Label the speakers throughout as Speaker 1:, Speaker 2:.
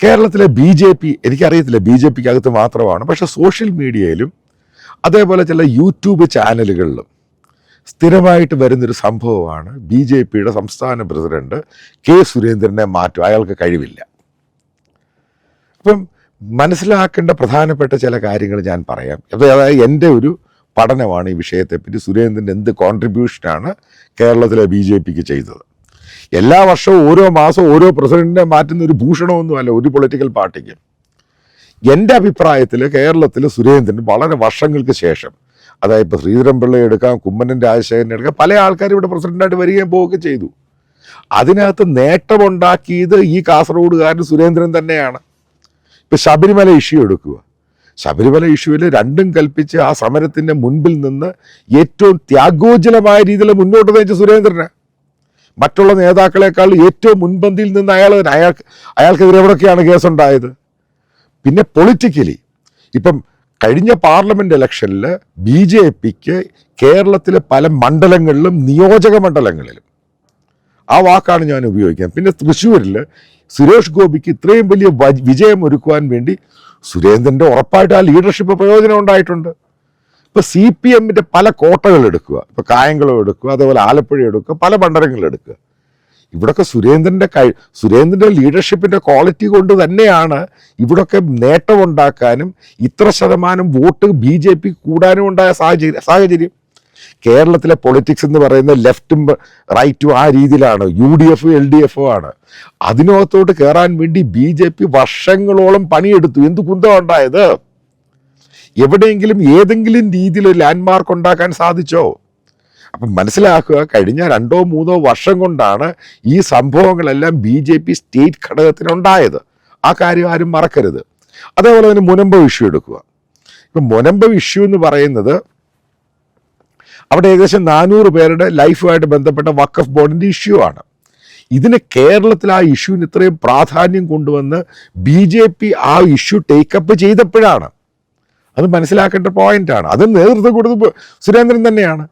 Speaker 1: കേരളത്തിലെ BJP എനിക്കറിയത്തില്ല BJPക്ക് അകത്ത് മാത്രമാണ്, പക്ഷെ സോഷ്യൽ മീഡിയയിലും അതേപോലെ ചില യൂട്യൂബ് ചാനലുകളിലും സ്ഥിരമായിട്ട് വരുന്നൊരു സംഭവമാണ് BJPയുടെ സംസ്ഥാന പ്രസിഡന്റ് കെ സുരേന്ദ്രനെ മാറ്റും, അയാൾക്ക് കഴിവില്ല. അപ്പം മനസ്സിലാക്കേണ്ട പ്രധാനപ്പെട്ട ചില കാര്യങ്ങൾ ഞാൻ പറയാം. അതായത് എൻ്റെ ഒരു പഠനമാണ് ഈ വിഷയത്തെപ്പറ്റി. സുരേന്ദ്രൻ എന്ത് കോൺട്രിബ്യൂഷനാണ് കേരളത്തിലെ BJPക്ക് ചെയ്തത്? എല്ലാ വർഷവും ഓരോ മാസവും ഓരോ പ്രസിഡന്റിനെ മാറ്റുന്ന ഒരു ഭൂഷണമൊന്നുമല്ല ഒരു പൊളിറ്റിക്കൽ പാർട്ടിക്ക്. എൻ്റെ അഭിപ്രായത്തിൽ കേരളത്തിൽ സുരേന്ദ്രൻ വളരെ വർഷങ്ങൾക്ക് ശേഷം, അതായത് ഇപ്പോൾ ശ്രീധരൻപിള്ളയെ എടുക്കാം, കുമ്മനം രാജശേഖരനെ എടുക്കാം, പല ആൾക്കാരും ഇവിടെ പ്രസിഡന്റായിട്ട് വരികയും പോവുകയൊക്കെ ചെയ്തു. അതിനകത്ത് നേട്ടമുണ്ടാക്കിയത് ഈ കാസർഗോഡുകാരൻ സുരേന്ദ്രൻ തന്നെയാണ്. ഇപ്പം ശബരിമല ഇഷ്യൂ എടുക്കുക. ശബരിമല ഇഷ്യൂവിൽ രണ്ടും കൽപ്പിച്ച് ആ സമരത്തിൻ്റെ മുൻപിൽ നിന്ന് ഏറ്റവും ത്യാഗോജ്വലമായ രീതിയിൽ മുന്നോട്ട് നയിച്ച സുരേന്ദ്രനാണ്. മറ്റുള്ള നേതാക്കളെക്കാൾ ഏറ്റവും മുൻപന്തിയിൽ നിന്ന് അയാൾക്കെതിരെ എവിടെയൊക്കെയാണ് കേസുണ്ടായത്. പിന്നെ പൊളിറ്റിക്കലി ഇപ്പം കഴിഞ്ഞ പാർലമെൻറ്റ് ഇലക്ഷനിൽ BJPക്ക് കേരളത്തിലെ പല മണ്ഡലങ്ങളിലും, നിയോജക മണ്ഡലങ്ങളിലും, ആ വാക്കാണ് ഞാൻ ഉപയോഗിക്കുന്നത്. പിന്നെ തൃശ്ശൂരിൽ സുരേഷ് ഗോപിക്ക് ഇത്രയും വലിയ വിജയം ഒരുക്കുവാൻ വേണ്ടി സുരേന്ദ്രൻ്റെ ഉറപ്പായിട്ട് ആ ലീഡർഷിപ്പ് പ്രയോജനം ഉണ്ടായിട്ടുണ്ട്. ഇപ്പോൾ CPMൻ്റെ പല കോട്ടകൾ എടുക്കുക, ഇപ്പോൾ കായംകുളം എടുക്കുക, അതേപോലെ ആലപ്പുഴ എടുക്കുക, പല മണ്ഡലങ്ങൾ എടുക്കുക. ഇവിടൊക്കെ സുരേന്ദ്രൻ്റെ ലീഡർഷിപ്പിൻ്റെ ക്വാളിറ്റി കൊണ്ട് തന്നെയാണ് ഇവിടൊക്കെ നേട്ടമുണ്ടാക്കാനും ഇത്ര ശതമാനം വോട്ട് BJP കൂടാനും ഉണ്ടായ സാഹചര്യം. കേരളത്തിലെ പൊളിറ്റിക്സ് എന്ന് പറയുന്നത് ലെഫ്റ്റും റൈറ്റും ആ രീതിയിലാണ്, UDF LDF ആണ്. അതിനകത്തോട്ട് കയറാൻ വേണ്ടി BJP വർഷങ്ങളോളം പണിയെടുത്തു. എന്ത് കുന്തം ഉണ്ടായത്? എവിടെയെങ്കിലും ഏതെങ്കിലും രീതിയിൽ ഒരു ലാൻഡ്മാർക്ക് ഉണ്ടാക്കാൻ സാധിച്ചോ? അപ്പം മനസ്സിലാക്കുക, കഴിഞ്ഞ 2-3 വർഷം കൊണ്ടാണ് ഈ സംഭവങ്ങളെല്ലാം BJP സ്റ്റേറ്റ് ഘടകത്തിനുണ്ടായത്. ആ കാര്യം ആരും മറക്കരുത്. അതേപോലെ തന്നെ മുനമ്പം ഇഷ്യൂ എടുക്കുക. ഇപ്പം മുനമ്പം ഇഷ്യൂ എന്ന് പറയുന്നത് അവിടെ ഏകദേശം 400 പേരുടെ ലൈഫുമായിട്ട് ബന്ധപ്പെട്ട വഖഫ് ബോർഡിൻ്റെ ഇഷ്യൂ ആണ്. ഇതിന് കേരളത്തിൽ ആ ഇഷ്യൂവിന് ഇത്രയും പ്രാധാന്യം കൊണ്ടുവന്ന് BJP ആ ഇഷ്യൂ ടേക്കപ്പ് ചെയ്തപ്പോഴാണ്. അത് മനസ്സിലാക്കേണ്ട പോയിന്റാണ്. അത് നേതൃത്വം കൊടുത്തത് സുരേന്ദ്രൻ തന്നെയാണ്.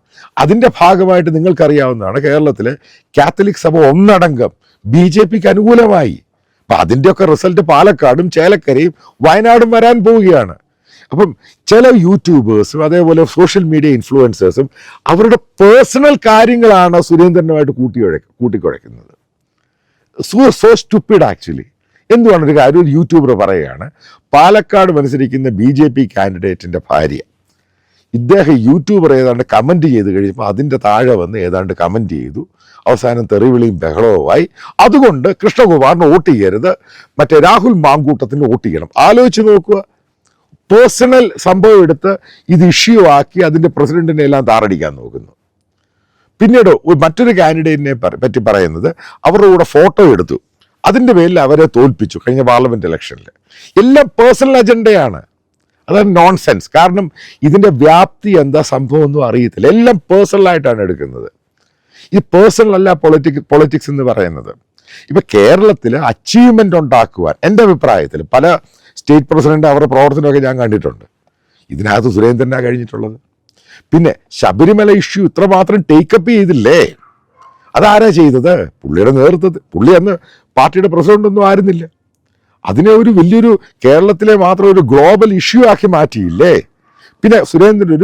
Speaker 1: അതിൻ്റെ ഭാഗമായിട്ട് നിങ്ങൾക്കറിയാവുന്നതാണ് കേരളത്തിലെ കാത്തലിക് സഭ ഒന്നടങ്കം BJPക്ക് അനുകൂലമായി. അപ്പം അതിൻ്റെയൊക്കെ റിസൾട്ട് പാലക്കാടും ചേലക്കരയും വയനാടും വരാൻ പോവുകയാണ്. അപ്പം ചില യൂട്യൂബേഴ്സും അതേപോലെ സോഷ്യൽ മീഡിയ ഇൻഫ്ലുവൻസേഴ്സും അവരുടെ പേഴ്സണൽ കാര്യങ്ങളാണ് സുരേന്ദ്രനുമായിട്ട് കൂട്ടിക്കുഴയ്ക്കുന്നത്. So stupid actually. എന്തുവാണ് ഒരു കാര്യം? ഒരു യൂട്യൂബർ പറയുകയാണ്, പാലക്കാട് മത്സരിക്കുന്ന BJP കാൻഡിഡേറ്റിൻ്റെ ഭാര്യ, ഇദ്ദേഹം യൂട്യൂബർ ഏതാണ്ട് കമൻറ്റ് ചെയ്ത് കഴിയുമ്പോൾ അതിൻ്റെ താഴെ വന്ന് ഏതാണ്ട് കമൻറ്റ് ചെയ്തു. അവസാനം തെറിവിളിയും ബഹളവുമായി. അതുകൊണ്ട് കൃഷ്ണകുമാറിന് വോട്ട് ചെയ്യരുത്, മറ്റേ രാഹുൽ മാങ്കൂട്ടത്തിന് വോട്ട് ചെയ്യണം. ആലോചിച്ച് നോക്കുക. പേഴ്സണൽ സംഭവം എടുത്ത് ഇത് ഇഷ്യൂ ആക്കി അതിൻ്റെ പ്രസിഡന്റിനെ എല്ലാം താറടിക്കാൻ നോക്കുന്നു. പിന്നീട് മറ്റൊരു കാൻഡിഡേറ്റിനെ പറ്റി പറയുന്നത്, അവരുടെ കൂടെ ഫോട്ടോ എടുത്തു, അതിൻ്റെ പേരിൽ അവരെ തോൽപ്പിച്ചു കഴിഞ്ഞ പാർലമെൻറ്റ് ഇലക്ഷനിൽ. എല്ലാം പേഴ്സണൽ അജണ്ടയാണ്. അതാണ് നോൺസെൻസ്. കാരണം ഇതിൻ്റെ വ്യാപ്തി എന്താ സംഭവം ഒന്നും അറിയത്തില്ല. എല്ലാം പേഴ്സണലായിട്ടാണ് എടുക്കുന്നത്. ഈ പേഴ്സണൽ അല്ല പൊളിറ്റിക്സ് എന്ന് പറയുന്നത്. ഇപ്പം കേരളത്തിൽ അച്ചീവ്മെൻ്റ് ഉണ്ടാക്കുവാൻ എൻ്റെ അഭിപ്രായത്തിൽ പല സ്റ്റേറ്റ് പ്രസിഡന്റ് അവരുടെ പ്രവർത്തനമൊക്കെ ഞാൻ കണ്ടിട്ടുണ്ട്. ഇതിനകത്ത് സുരേന്ദ്രനാണ് കഴിഞ്ഞിട്ടുള്ളത്. പിന്നെ ശബരിമല ഇഷ്യൂ ഇത്രമാത്രം ടേക്കപ്പ് ചെയ്തില്ലേ? അതാരാ ചെയ്തത്? പുള്ളിയുടെ നേതൃത്വത്തിൽ. പുള്ളി അന്ന് പാർട്ടിയുടെ പ്രസിഡന്റ് ഒന്നും ആയിരുന്നില്ല. അതിനെ ഒരു വലിയൊരു കേരളത്തിലെ മാത്രം ഒരു ഗ്ലോബൽ ഇഷ്യൂ ആക്കി മാറ്റിയില്ലേ? പിന്നെ സുരേന്ദ്രൻ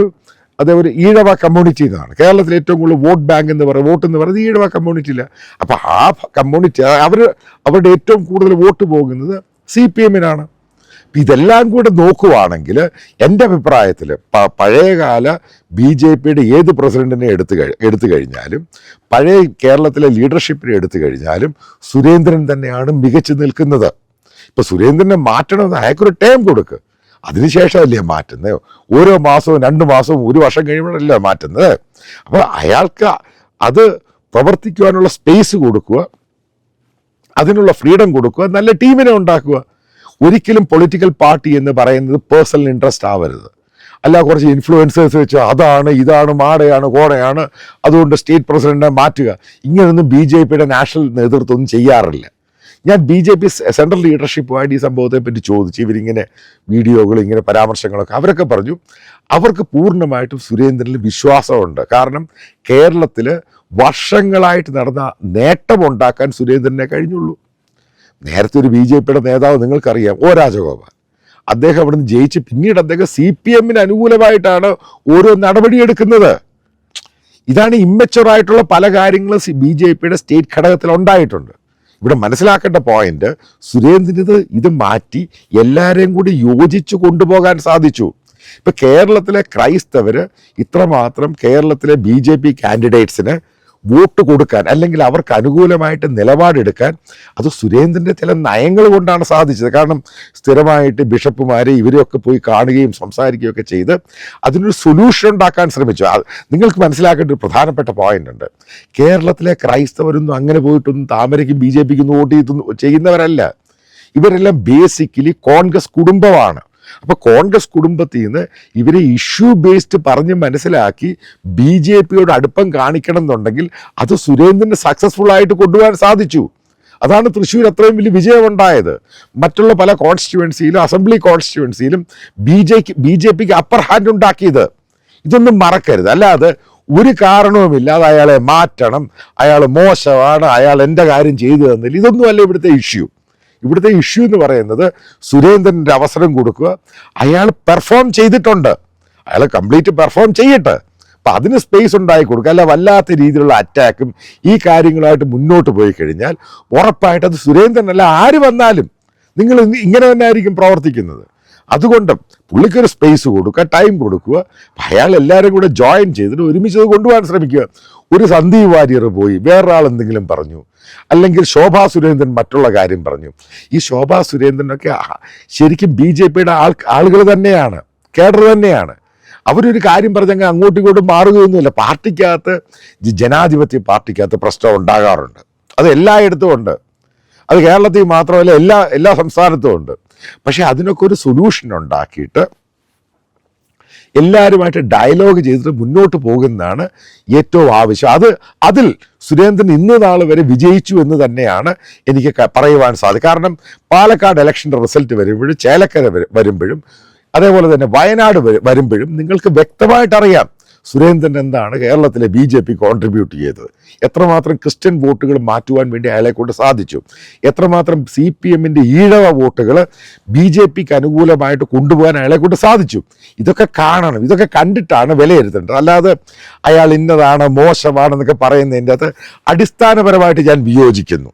Speaker 1: അതേപോലെ ഈഴവ കമ്മ്യൂണിറ്റി എന്നാണ് കേരളത്തിൽ ഏറ്റവും കൂടുതൽ വോട്ട് ബാങ്ക് എന്ന് പറയുന്നത്, വോട്ട് എന്ന് പറയുന്നത് ഈഴവ കമ്മ്യൂണിറ്റിയില്ല. അപ്പം ആ കമ്മ്യൂണിറ്റി അവരുടെ ഏറ്റവും കൂടുതൽ വോട്ട് പോകുന്നത് CPMനാണ്. ഇതെല്ലാം കൂടെ നോക്കുവാണെങ്കിൽ എൻ്റെ അഭിപ്രായത്തിൽ പഴയകാല BJPയുടെ ഏത് പ്രസിഡന്റിനെ എടുത്തു കഴിഞ്ഞാലും, പഴയ കേരളത്തിലെ ലീഡർഷിപ്പിനെ എടുത്തു കഴിഞ്ഞാലും സുരേന്ദ്രൻ തന്നെയാണ് മികച്ചു നിൽക്കുന്നത്. ഇപ്പം സുരേന്ദ്രനെ മാറ്റണമെന്ന് അയാൾക്കൊരു ടൈം കൊടുക്കുക. അതിനുശേഷമല്ലേ മാറ്റുന്നത്? ഓരോ മാസവും 2 മാസവും 1 വർഷം കഴിയുമ്പോഴല്ലേ മാറ്റുന്നത്? അപ്പോൾ അയാൾക്ക് അത് പ്രവർത്തിക്കുവാനുള്ള സ്പേസ് കൊടുക്കുക, അതിനുള്ള ഫ്രീഡം കൊടുക്കുക, നല്ല ടീമിനെ ഉണ്ടാക്കുക. ഒരിക്കലും പൊളിറ്റിക്കൽ പാർട്ടി എന്ന് പറയുന്നത് പേഴ്സണൽ ഇൻട്രസ്റ്റ് ആവരുത്. അല്ല കുറച്ച് ഇൻഫ്ലുവൻസേഴ്സ് വെച്ച് അതാണ് ഇതാണ് മാടയാണ് കോടയാണ് അതുകൊണ്ട് സ്റ്റേറ്റ് പ്രസിഡന്റിനെ മാറ്റുക, ഇങ്ങനൊന്നും BJPയുടെ നാഷണൽ നേതൃത്വം ഒന്നും ചെയ്യാറില്ല. ഞാൻ BJP സെൻട്രൽ ലീഡർഷിപ്പുമായിട്ട് ഈ സംഭവത്തെ പറ്റി ചോദിച്ചു. ഇവരിങ്ങനെ വീഡിയോകൾ ഇങ്ങനെ പരാമർശങ്ങളൊക്കെ അവരൊക്കെ പറഞ്ഞു അവർക്ക് പൂർണ്ണമായിട്ടും സുരേന്ദ്രനിൽ വിശ്വാസമുണ്ട്. കാരണം കേരളത്തിൽ വർഷങ്ങളായിട്ട് നടന്ന നേട്ടമുണ്ടാക്കാൻ സുരേന്ദ്രനെ കഴിഞ്ഞുള്ളൂ. നേരത്തെ ഒരു BJP-യുടെ നേതാവ് നിങ്ങൾക്കറിയാം, O രാജഗോപാൽ. അദ്ദേഹം അവിടുന്ന് ജയിച്ച് പിന്നീട് അദ്ദേഹം CPM-ന് അനുകൂലമായിട്ടാണ് ഓരോ നടപടിയെടുക്കുന്നത്. ഇതാണ് ഇമ്മച്ചുവറായിട്ടുള്ള പല കാര്യങ്ങളും BJP-യുടെ സ്റ്റേറ്റ് ഘടകത്തിൽ ഉണ്ടായിട്ടുണ്ട്. ഇവിടെ മനസ്സിലാക്കേണ്ട പോയിന്റ്, സുരേന്ദ്രന് ഇത് മാറ്റി എല്ലാവരെയും കൂടി യോജിച്ച് കൊണ്ടുപോകാൻ സാധിച്ചു. ഇപ്പം കേരളത്തിലെ ക്രൈസ്തവർ ഇത്രമാത്രം കേരളത്തിലെ BJP കാൻഡിഡേറ്റ്സിന് വോട്ട് കൊടുക്കാൻ അല്ലെങ്കിൽ അവർക്ക് അനുകൂലമായിട്ട് നിലപാടെടുക്കാൻ അത് സുരേന്ദ്രൻ്റെ ചില നയങ്ങൾ കൊണ്ടാണ് സാധിച്ചത്. കാരണം സ്ഥിരമായിട്ട് ബിഷപ്പുമാരെ ഇവരെയൊക്കെ പോയി കാണുകയും സംസാരിക്കുകയൊക്കെ ചെയ്ത് അതിനൊരു സൊല്യൂഷൻ ഉണ്ടാക്കാൻ ശ്രമിച്ചു. നിങ്ങൾക്ക് മനസ്സിലാക്കേണ്ട ഒരു പ്രധാനപ്പെട്ട പോയിന്റ് ഉണ്ട്. കേരളത്തിലെ ക്രൈസ്തവരൊന്നും അങ്ങനെ പോയിട്ടൊന്നും താമരയ്ക്കും BJP-ക്കും വോട്ട് ചെയ്യുന്നവരല്ല. ഇവരെല്ലാം ബേസിക്കലി കോൺഗ്രസ് കുടുംബമാണ്. അപ്പോൾ കോൺഗ്രസ് കുടുംബത്തിൽ നിന്ന് ഇവരെ ഇഷ്യൂ ബേസ്ഡ് പറഞ്ഞ് മനസ്സിലാക്കി BJP-യോട് അടുപ്പം കാണിക്കണം എന്നുണ്ടെങ്കിൽ അത് സുരേന്ദ്രന് സക്സസ്ഫുൾ ആയിട്ട് കൊണ്ടുപോകാൻ സാധിച്ചു. അതാണ് തൃശ്ശൂർ അത്രയും വലിയ വിജയമുണ്ടായത്. മറ്റുള്ള പല കോൺസ്റ്റിറ്റ്യുവൻസിയിലും അസംബ്ലി കോൺസ്റ്റിറ്റ്യുവൻസിയിലും BJP-ക്ക് അപ്പർ ഹാൻഡ് ഉണ്ടാക്കിയത്. ഇതൊന്നും മറക്കരുത്. അല്ലാതെ ഒരു കാരണവുമില്ലാതെ അയാളെ മാറ്റണം, അയാൾ മോശമാണ്, അയാൾ എൻ്റെ കാര്യം ചെയ്തു തന്നില്ല, ഇതൊന്നുമല്ല ഇവിടുത്തെ ഇഷ്യൂ. ഇവിടുത്തെ ഇഷ്യൂ എന്ന് പറയുന്നത് സുരേന്ദ്രൻ്റെ അവസരം കൊടുക്കുക. അയാൾ പെർഫോം ചെയ്തിട്ടുണ്ട്, അയാൾ കംപ്ലീറ്റ് പെർഫോം ചെയ്യട്ടെ. അപ്പം അതിന് സ്പേസ് ഉണ്ടായി കൊടുക്കുക. അല്ല വല്ലാത്ത രീതിയിലുള്ള അറ്റാക്കും ഈ കാര്യങ്ങളായിട്ട് മുന്നോട്ട് പോയി കഴിഞ്ഞാൽ ഉറപ്പായിട്ട് അത് സുരേന്ദ്രനല്ല ആര് വന്നാലും നിങ്ങൾ ഇങ്ങനെ തന്നെ ആയിരിക്കും പ്രവർത്തിക്കുന്നത്. അതുകൊണ്ട് പുള്ളിക്കൊരു സ്പേസ് കൊടുക്കുക, ടൈം കൊടുക്കുക. അയാൾ എല്ലാവരും കൂടെ ജോയിൻ ചെയ്തിട്ട് ഒരുമിച്ച് അത് കൊണ്ടുപോകാൻ ശ്രമിക്കുക. ഒരു സന്ദീപ് വാര്യർ പോയി വേറൊരാൾ എന്തെങ്കിലും പറഞ്ഞു, അല്ലെങ്കിൽ ശോഭാ സുരേന്ദ്രൻ മറ്റുള്ള കാര്യം പറഞ്ഞു. ഈ ശോഭാ സുരേന്ദ്രനൊക്കെ ശരിക്കും BJP-യുടെ ആളുകൾ തന്നെയാണ്, കേഡർ തന്നെയാണ്. അവരൊരു കാര്യം പറഞ്ഞെങ്കിൽ അങ്ങോട്ടും ഇങ്ങോട്ടും മാറുകയൊന്നുമില്ല. പാർട്ടിക്കകത്ത് ജനാധിപത്യ പാർട്ടിക്കകത്ത് പ്രശ്നം ഉണ്ടാകാറുണ്ട്. അത് എല്ലായിടത്തും ഉണ്ട്. അത് കേരളത്തിൽ മാത്രമല്ല, എല്ലാ സംസ്ഥാനത്തും ഉണ്ട്. പക്ഷെ അതിനൊക്കെ ഒരു സൊല്യൂഷൻ ഉണ്ടാക്കിയിട്ട് എല്ലാവരുമായിട്ട് ഡയലോഗ് ചെയ്തിട്ട് മുന്നോട്ട് പോകുന്നതാണ് ഏറ്റവും ആവശ്യം. അതിൽ സുരേന്ദ്രൻ ഇന്ന് നാൾ വരെ വിജയിച്ചു എന്ന് തന്നെയാണ് എനിക്ക് പറയുവാൻ സാധിക്കും. കാരണം പാലക്കാട് ഇലക്ഷൻ്റെ റിസൾട്ട് വരുമ്പോഴും, ചേലക്കര വരുമ്പോഴും, അതേപോലെ തന്നെ വയനാട് വരുമ്പോഴും നിങ്ങൾക്ക് വ്യക്തമായിട്ടറിയാം സുരേന്ദ്രൻ എന്താണ് കേരളത്തിലെ BJP കോൺട്രിബ്യൂട്ട് ചെയ്തത്. എത്രമാത്രം ക്രിസ്ത്യൻ വോട്ടുകൾ മാറ്റുവാൻ വേണ്ടി അയാളെ കൊണ്ട് സാധിച്ചു, എത്രമാത്രം CPM-ൻ്റെ ഈഴവ വോട്ടുകൾ BJP-ക്ക് അനുകൂലമായിട്ട് കൊണ്ടുപോകാൻ അയാളെ കൊണ്ട് സാധിച്ചു. ഇതൊക്കെ കാണണം, ഇതൊക്കെ കണ്ടിട്ടാണ് വിലയിരുത്തേണ്ടത്. അല്ലാതെ അയാൾ ഇന്നതാണ് മോശമാണെന്നൊക്കെ പറയുന്നതിൻ്റെ അകത്ത് അടിസ്ഥാനപരമായിട്ട് ഞാൻ വിയോജിക്കുന്നു.